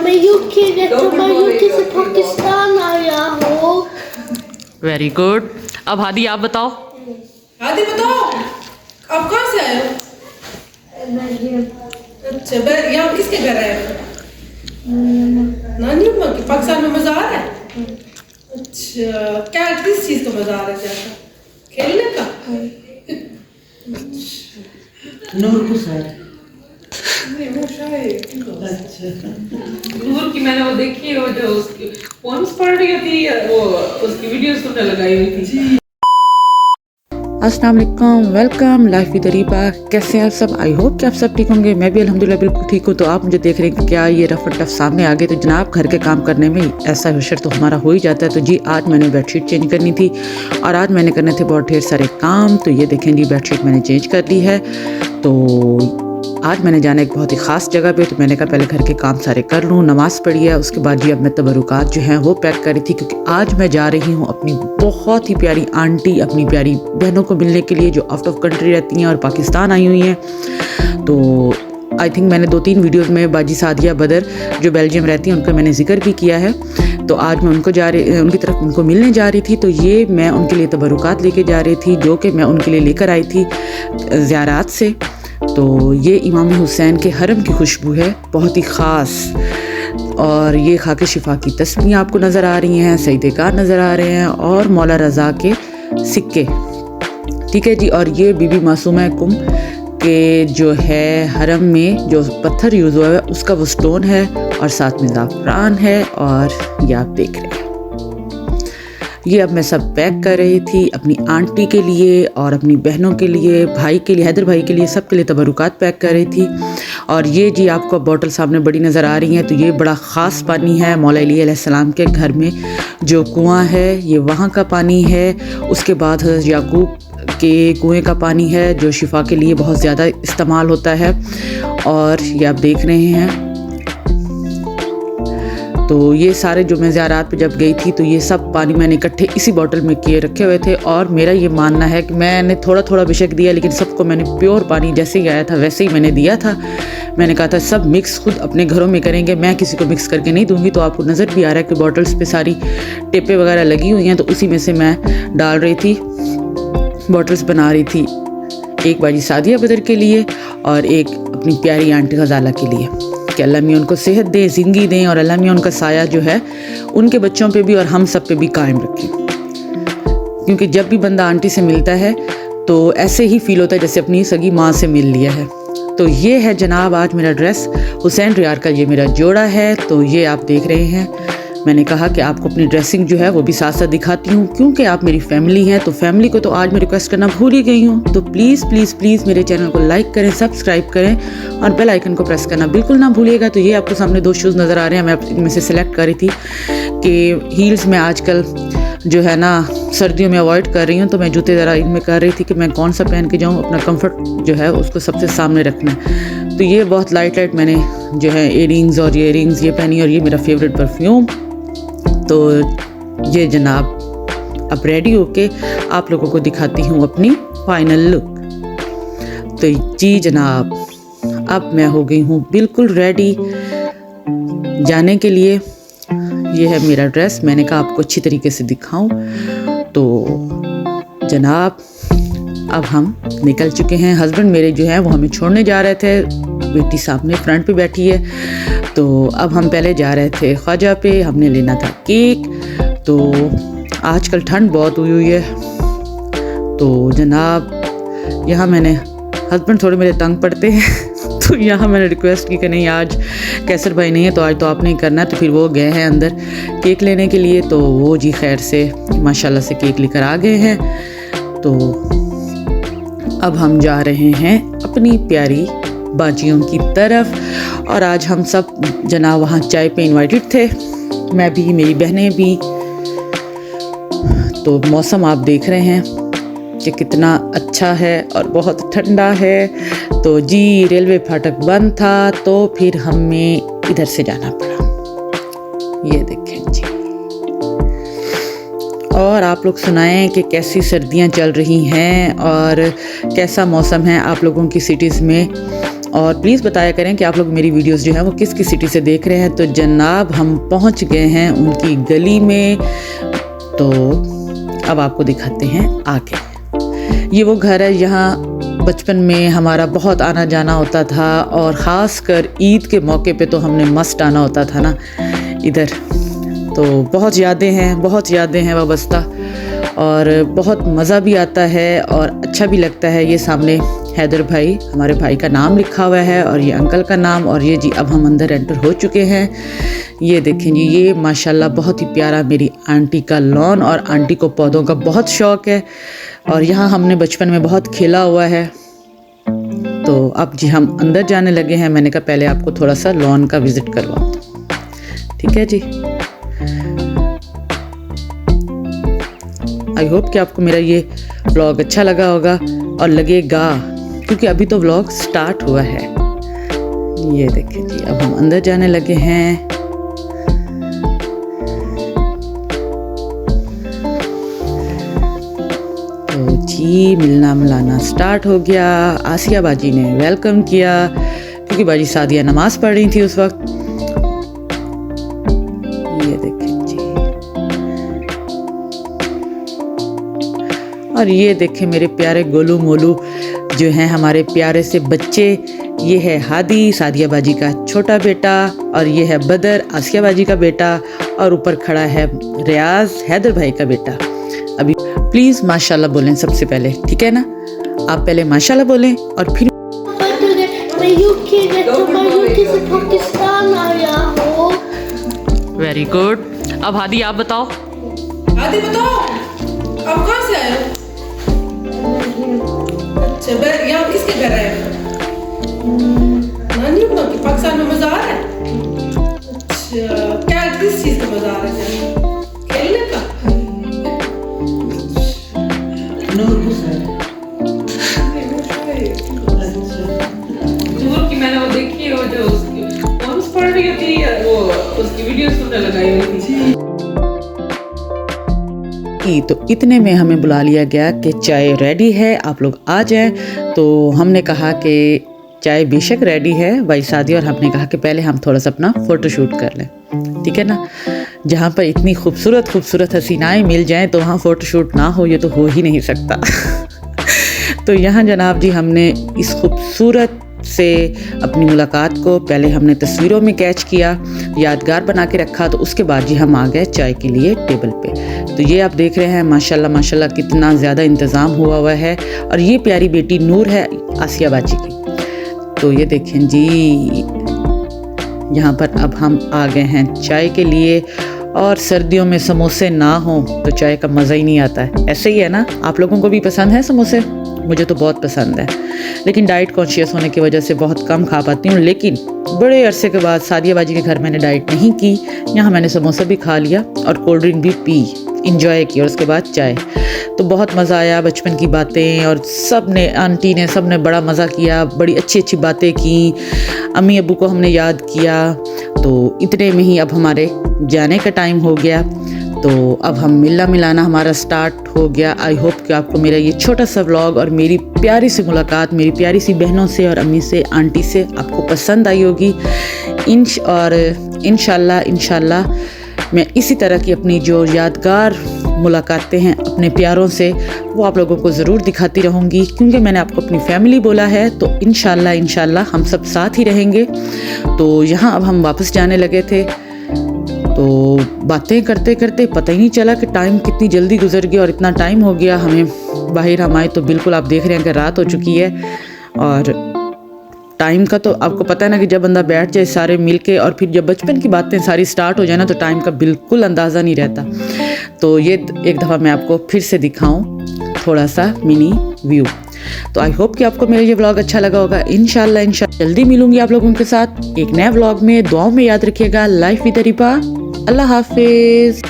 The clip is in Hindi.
मैं यूके से पाकिस्तान आया हूँ। Very good. अब हादी आप बताओ। हादी बताओ, आप कहाँ से आए हो? अच्छा, यहाँ किसके घर आए हो? नानी अम्मा के। पाकिस्तान में मज़ार है? अच्छा, क्या किस चीज़ का मज़ार है? जैसा खेलने का? नूर सर नहीं, वो शायद नूर की मैंने वो देखी है, वो जो उसकी पोएम्स पढ़ रही थी, वो उसकी वीडियोस तुमने लगाई हुई थी। अस्सलाम वालेकुम, वेलकम लाइफ विद रीबा। कैसे हैं आप सब? आई होप कि आप सब ठीक होंगे। मैं भी अल्हम्दुलिल्लाह बिल्कुल ठीक हूँ। तो आप मुझे देख रहे हैं कि क्या ये रफ टफ सामने आ गए। तो जनाब, घर के काम करने में ऐसा हुशर तो हमारा हो ही जाता है। तो जी, आज मैंने बेडशीट चेंज करनी थी और आज मैंने करने थे बहुत ढेर सारे काम। तो ये देखें जी, बेडशीट मैंने चेंज कर ली है। तो आज मैंने जाना एक बहुत ही ख़ास जगह पे। तो मैंने कहा पहले घर के काम सारे कर लूँ, नमाज़ पढ़ी है, उसके बाद जी अब मैं तबरुकात जो हैं वो पैक कर रही थी, क्योंकि आज मैं जा रही हूँ अपनी बहुत ही प्यारी आंटी, अपनी प्यारी बहनों को मिलने के लिए जो आउट ऑफ कंट्री रहती हैं और पाकिस्तान आई हुई हैं। तो आई थिंक मैंने 2-3 वीडियोज़ में बाजी सादिया बदर जो बेल्जियम रहती हैं उनका मैंने जिक्र भी किया है। तो आज मैं उनकी तरफ उनको मिलने जा रही थी। तो ये मैं उनके लिए तबरुकात लेके जा रही थी, जो कि मैं उनके लिए लेकर आई थी ज़ियारात से। तो ये इमाम हुसैन के हरम की खुशबू है, बहुत ही ख़ास। और ये खाके शिफा की तस्वीरें आपको नज़र आ रही हैं, सईदेकार नज़र आ रहे हैं और मौला रज़ा के सिक्के, ठीक है जी। और ये बीबी मासूमा कुम के जो है हरम में जो पत्थर यूज़ हुआ है उसका वो स्टोन है और साथ में ज़ाफ़रान है। और ये आप देख रहे हैं, ये अब मैं सब पैक कर रही थी अपनी आंटी के लिए और अपनी बहनों के लिए, भाई के लिए, हैदर भाई के लिए, सब के लिए तबरुकात पैक कर रही थी। और ये जी आपको बोतल सामने बड़ी नज़र आ रही है। तो ये बड़ा ख़ास पानी है मौला अली अलैहिस्सलाम के घर में जो कुआं है, ये वहाँ का पानी है। उसके बाद हज़रत याकूब के कुएं का पानी है जो शिफा के लिए बहुत ज़्यादा इस्तेमाल होता है। और ये आप देख रहे हैं। तो ये सारे जो मैं ज़ियारात पे जब गई थी तो ये सब पानी मैंने इकट्ठे इसी बोतल में किए रखे हुए थे। और मेरा ये मानना है कि मैंने थोड़ा थोड़ा बेशक दिया, लेकिन सबको मैंने प्योर पानी जैसे ही आया था वैसे ही मैंने दिया था। मैंने कहा था सब मिक्स खुद अपने घरों में करेंगे, मैं किसी को मिक्स करके नहीं दूंगी। तो आपको नज़र भी आ रहा है कि बॉटल्स पे सारी टेपें वगैरह लगी हुई हैं, तो उसी में से मैं डाल रही थी, बॉटल्स बना रही थी। एक बाजी सादिया बदर के लिए और एक अपनी प्यारी आंटी गज़ाला के लिए, कि अल्लाह मियाँ उनको सेहत दे, ज़िंदगी दें और अल्लाह मियाँ उनका साया जो है उनके बच्चों पे भी और हम सब पे भी कायम रखें। क्योंकि जब भी बंदा आंटी से मिलता है तो ऐसे ही फ़ील होता है जैसे अपनी सगी माँ से मिल लिया है। तो ये है जनाब आज मेरा ड्रेस, हुसैन रियार का ये मेरा जोड़ा है। तो ये आप देख रहे हैं। मैंने कहा कि आपको अपनी ड्रेसिंग जो है वो भी साथ साथ दिखाती हूँ, क्योंकि आप मेरी फैमिली हैं। तो फैमिली को तो आज मैं रिक्वेस्ट करना भूल ही गई हूँ। तो प्लीज़ प्लीज़ प्लीज़ मेरे चैनल को लाइक करें, सब्सक्राइब करें और बेल आइकन को प्रेस करना बिल्कुल ना भूलिएगा। तो ये आपको सामने 2 शूज़ नज़र आ रहे हैं। मैं इनमें से सिलेक्ट कर रही थी कि हील्स में आजकल जो है ना सर्दियों में अवॉइड कर रही हूँ, तो मैं जूते ज़रा इनमें कर रही थी कि मैं कौन सा पहन के जाऊँ, अपना कंफर्ट जो है उसको सबसे सामने रखना है। तो ये बहुत लाइट लाइट मैंने जो है इयरिंग्स और इयरिंग्स ये पहनी, और ये मेरा फेवरेट परफ्यूम। तो ये जनाब अब रेडी होके आप लोगों को दिखाती हूँ अपनी फाइनल लुक। तो जी जनाब, अब मैं हो गई हूँ बिल्कुल रेडी जाने के लिए। ये है मेरा ड्रेस, मैंने कहा आपको अच्छी तरीके से दिखाऊं। तो जनाब अब हम निकल चुके हैं। हस्बैंड मेरे जो हैं वो हमें छोड़ने जा रहे थे, बेटी सामने फ्रंट पे बैठी है। तो अब हम पहले जा रहे थे ख्वाजा पे, हमने लेना था केक। तो आजकल ठंड बहुत हुई है। तो जनाब यहाँ मैंने, हस्बैंड थोड़े मेरे तंग पड़ते हैं तो यहाँ मैंने रिक्वेस्ट की कि नहीं आज कैसर भाई नहीं है तो आज तो आपने ही करना है। तो फिर वो गए हैं अंदर केक लेने के लिए। तो वो जी खैर से माशाल्लाह से केक लेकर आ गए हैं। तो अब हम जा रहे हैं अपनी प्यारी बाजियों की तरफ। और आज हम सब जना वहाँ चाय पे इनवाइटेड थे, मैं भी, मेरी बहनें भी। तो मौसम आप देख रहे हैं कि कितना अच्छा है और बहुत ठंडा है। तो जी रेलवे फाटक बंद था तो फिर हमें इधर से जाना पड़ा। ये देखें जी। और आप लोग सुनाएं कि कैसी सर्दियां चल रही हैं और कैसा मौसम है आप लोगों की सिटीज़ में। और प्लीज़ बताया करें कि आप लोग मेरी वीडियोस जो है वो किस सिटी से देख रहे हैं। तो जनाब हम पहुंच गए हैं उनकी गली में, तो अब आपको दिखाते हैं आगे। ये वो घर है, यहाँ बचपन में हमारा बहुत आना जाना होता था और ख़ास कर ईद के मौके पे तो हमने मस्त आना होता था ना इधर। तो बहुत यादें हैं वाबस्ता और बहुत मज़ा भी आता है और अच्छा भी लगता है। ये सामने हैदर भाई, हमारे भाई का नाम लिखा हुआ है और ये अंकल का नाम। और ये जी अब हम अंदर एंटर हो चुके हैं। ये देखें जी, ये माशाल्लाह बहुत ही प्यारा मेरी आंटी का लॉन, और आंटी को पौधों का बहुत शौक़ है और यहाँ हमने बचपन में बहुत खेला हुआ है। तो अब जी हम अंदर जाने लगे हैं। मैंने कहा पहले आपको थोड़ा सा लॉन का विज़िट करवाऊँ, ठीक है जी। आई होप कि आपको मेरा ये व्लॉग अच्छा लगा होगा और लगेगा, क्योंकि अभी तो व्लॉग स्टार्ट हुआ है। ये देखें जी, अब हम अंदर जाने लगे हैं। तो जी मिलना मिलाना स्टार्ट हो गया। आसिया बाजी ने वेलकम किया क्योंकि बाजी सादिया नमाज पढ़ रही थी उस वक्त। ये देखें जी, और ये देखें मेरे प्यारे गोलू मोलू जो हैं हमारे प्यारे से बच्चे। ये है हादी, सादिया बाजी का छोटा बेटा, और ये है बदर, आसिया बाजी का बेटा, और ऊपर खड़ा है रियाज, हैदर भाई का बेटा। अभी प्लीज़ माशाल्लाह बोलें सबसे पहले, ठीक है ना? आप पहले माशाल्लाह बोलें और फिर मैं यूके से पाकिस्तान आया हूँ। Very good. अब हादी आप बताओ। आदि बताओ, आप कहाँ से आए हो? अच्छा, यहाँ किसके घर आए हो? नानी अम्मा के। पाकिस्तान में मजा आ रहा है? अच्छा, क्या किस चीज़ का मजा आ रहा है? खेलने का? नूरपुर सर। नूर की मैंने वो देखी है, वो जो उसकी पोएम्स पढ़ रही थी, वो उसकी वीडियोस तुमने लगाई हुई थी। तो इतने में हमें बुला लिया गया कि चाय रेडी है, आप लोग आ जाएं। तो हमने कहा कि चाय बेशक रेडी है भाई सादी, और हमने कहा कि पहले हम थोड़ा सा अपना फ़ोटोशूट कर लें, ठीक है ना? जहाँ पर इतनी खूबसूरत हसीनाएं मिल जाएं तो वहाँ फ़ोटोशूट ना हो, ये तो हो ही नहीं सकता। तो यहाँ जनाब जी हमने इस खूबसूरत से अपनी मुलाकात को पहले हमने तस्वीरों में कैच किया, यादगार बना के रखा। तो उसके बाद जी हम आ गए चाय के लिए टेबल पे। तो ये आप देख रहे हैं माशाल्लाह कितना ज़्यादा इंतज़ाम हुआ है। और ये प्यारी बेटी नूर है आसिया बाजी की। तो ये देखें जी, यहाँ पर अब हम आ गए हैं चाय के लिए। और सर्दियों में समोसे ना हो तो चाय का मज़ा ही नहीं आता है। ऐसे ही है ना? आप लोगों को भी पसंद है समोसे? मुझे तो बहुत पसंद है, लेकिन डाइट कॉन्शियस होने की वजह से बहुत कम खा पाती हूँ। लेकिन बड़े अरसे के बाद सादिया बाजी के घर मैंने डाइट नहीं की, यहाँ मैंने समोसा भी खा लिया और कोल्ड ड्रिंक भी पी, इंजॉय की, और उसके बाद चाय। तो बहुत मज़ा आया, बचपन की बातें, और सब ने, आंटी ने, सब ने बड़ा मज़ा किया, बड़ी अच्छी बातें की, अम्मी अब्बू को हमने याद किया। तो इतने में ही अब हमारे जाने का टाइम हो गया। तो अब हम मिलना मिलाना हमारा स्टार्ट हो गया। आई होप कि आपको मेरा ये छोटा सा व्लॉग और मेरी प्यारी सी मुलाकात मेरी प्यारी सी बहनों से और अम्मी से, आंटी से आपको पसंद आई होगी। और इंशाल्लाह मैं इसी तरह की अपनी जो यादगार मुलाकातें हैं अपने प्यारों से, वो आप लोगों को ज़रूर दिखाती रहूँगी, क्योंकि मैंने आपको अपनी फैमिली बोला है। तो इंशाल्लाह हम सब साथ ही रहेंगे। तो यहाँ अब हम वापस जाने लगे थे। तो बातें करते करते पता ही नहीं चला कि टाइम कितनी जल्दी गुजर गया, और इतना टाइम हो गया हमें बाहर हम आए तो बिल्कुल आप देख रहे हैं कि रात हो चुकी है। और टाइम का तो आपको पता है ना कि जब बंदा बैठ जाए सारे मिलके, और फिर जब बचपन की बातें सारी स्टार्ट हो जाए ना, तो टाइम का बिल्कुल अंदाज़ा नहीं रहता। तो ये एक दफ़ा मैं आपको फिर से दिखाऊं थोड़ा सा मिनी व्यू। तो आई होप कि आपको मेरा ये व्लॉग अच्छा लगा होगा। इंशाल्लाह जल्दी मिलूंगी आप लोगों के साथ एक नए व्लॉग में। दुआओं में याद रखिएगा। लाइफ विद रिपा। अल्लाह हाफिज़।